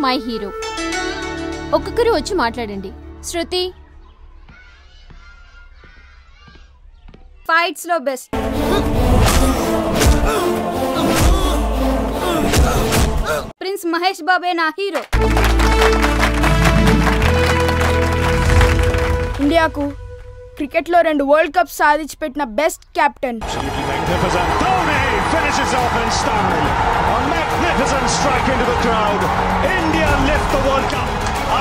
My hero. ఒక్కొక్కరు వచ్చి మాట్లాడండి. శృతి. ఫైట్స్ లో బెస్ట్. ప్రిన్స్ మహేష్ బాబే నా హీరో. ఇండియాకు క్రికెట్ లో 2 వరల్డ్ కప్ సాధించి పెట్టిన best captain.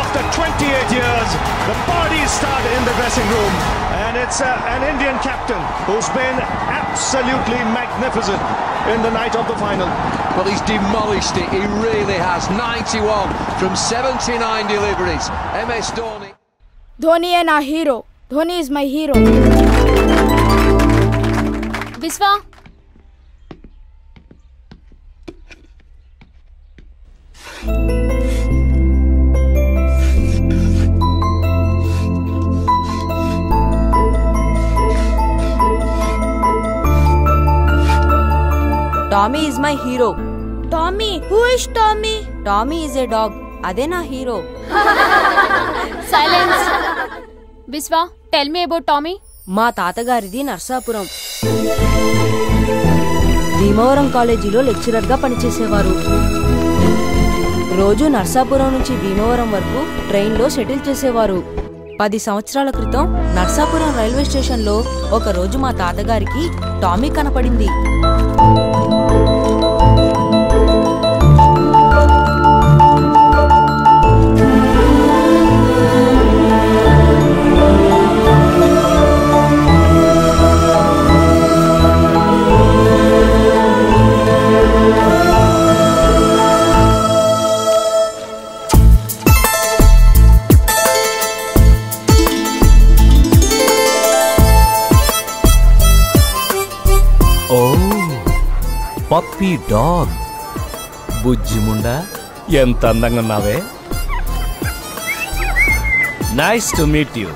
After 28 years, the parties start in the dressing room, and it's an Indian captain who's been absolutely magnificent in the night of the final. Well, he's demolished it. He really has. 91 from 79 deliveries. MS Dhoni. Dhoni is our hero. Dhoni is my hero. Biswa. Tommy is my hero. Tommy? Who is Tommy? Tommy is a dog. Ade na hero. Silence. Biswa, tell me about Tommy. మా తాతగారిది నర్సాపురం. భీమవరం కాలేజీలో lecturer గా పనిచేసేవారు. రోజు నర్సాపురం నుంచి భీమవరం వరకు train లో settle చేసేవారు. 10 సంవత్సరాల క్రితం నర్సాపురం రైల్వే స్టేషన్ లో ఒక రోజు మా తాతగారికి టామీ కనపడింది. Puppy dog. బుజ్జిముండా, ఎంత అందంగా ఉన్నావే. Nice to meet you.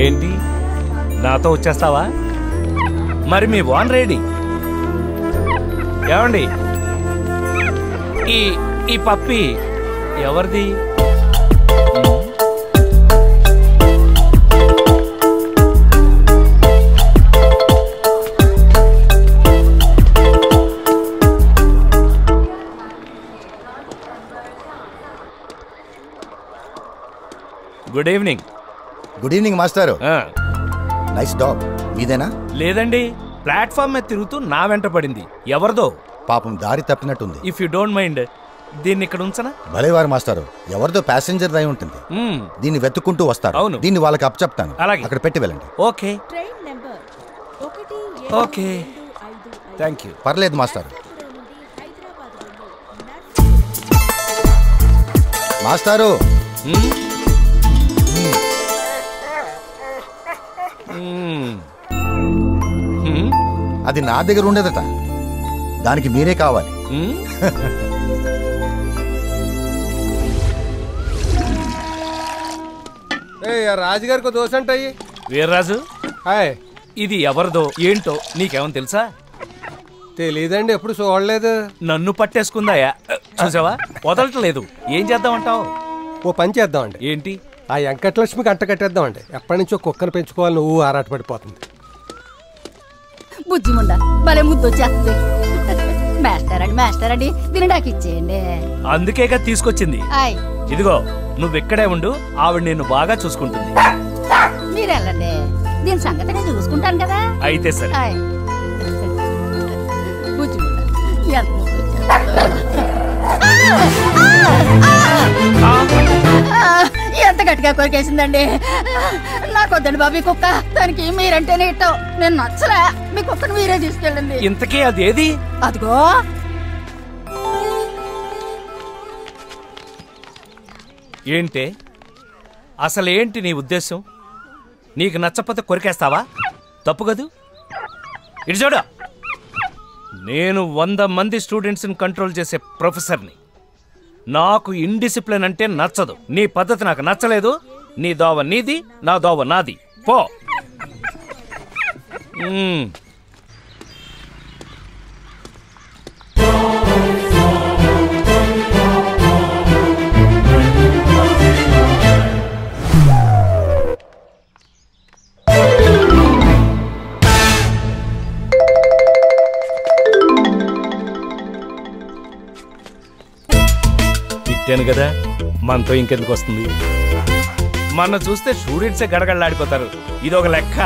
ఏంటి, నాతో వచ్చేస్తావా? మరి మీ వాన్ రెడీ. ఏమండి, ఈ పప్పి ఎవరిది? Good evening. Good evening master. Nice dog. మీదేనా? లేదండి, ప్లాట్ఫామ్ మీద తిరుగుతూ నా వెంట పడింది. ఎవరిదో? పాపం దారి తప్పినట్టుంది. ఇఫ్ యూ డోంట్ మైండ్ దీన్ని ఇక్కడ ఉంచనా? భలేవారు మాస్టారు, ఎవరిదో ప్యాసింజర్ అయి ఉంటుంది. దీన్ని వెతుక్కుంటూ వస్తారు. అవును, దీన్ని వాళ్ళకి అప్ చెప్తాను. అలాగే, అక్కడ పెట్టి వెళ్ళండి. Okay okay, thank you. పర్లేదు మాస్టారు. మాస్టారు, అది నా దగ్గర ఉండేదట, దానికి మీరే కావాలి. రాజుగారికి దోశ అంటాయి. వీర్రాజు, హాయ్. ఇది ఎవరిదో ఏంటో నీకేమని తెలుసా? తెలీదండి, ఎప్పుడు చూడలేదు. నన్ను పట్టేసుకుందాయా? చూసావా, వదలట్లేదు. ఏం చేద్దామంటావు? ఓ పని చేద్దామండి. ఏంటి? ఆ వెంకటలక్ష్మికి అంట కట్టేద్దామండి. ఎప్పటి నుంచో కుక్కను పెంచుకోవాలి, నువ్వు ఆరాటపడిపోతుంది. బుజ్జిముండా, భలే ముద్దు వచ్చేస్తుంది. మాస్టర్ అండి దీని నాకు ఇచ్చేయండి. అందుకేగా తీసుకొచ్చింది. ఇదిగో, నువ్వు ఇక్కడే ఉండు, ఆవిడ నిన్ను బాగా చూసుకుంటుంది. మీరు వెళ్ళండి, దీని సంగతి నేను చూసుకుంటాను కదా. అయితే సరే. ఎంత గట్టిగా కొరికేసిందండి. నాకు వద్దండి బాబు ఈ కుక్క. దానికి మీరంటేనే ఇట్టం. నేను నచ్చలే. మీ కుక్కను మీరే తీసుకెళ్ళండి. ఇంతకీ అదేది? అదిగో. ఏంటే అసలేంటి నీ ఉద్దేశం? నీకు నచ్చకపోతే కొరికేస్తావా? తప్పు కదూ. ఇటు చూడ, నేను 100 మంది స్టూడెంట్స్ని కంట్రోల్ చేసే ప్రొఫెసర్ని. నాకు ఇండిసిప్లిన్ అంటే నచ్చదు. నీ పద్ధతి నాకు నచ్చలేదు. నీ దోవ నీది, నా దోవ నాది. పో. తిట్టాను కదా, మనతో ఇంకెందుకు వస్తుంది? మన చూస్తే స్టూడెంట్సే గడగడలాడిపోతారు. ఇదొక లెక్క.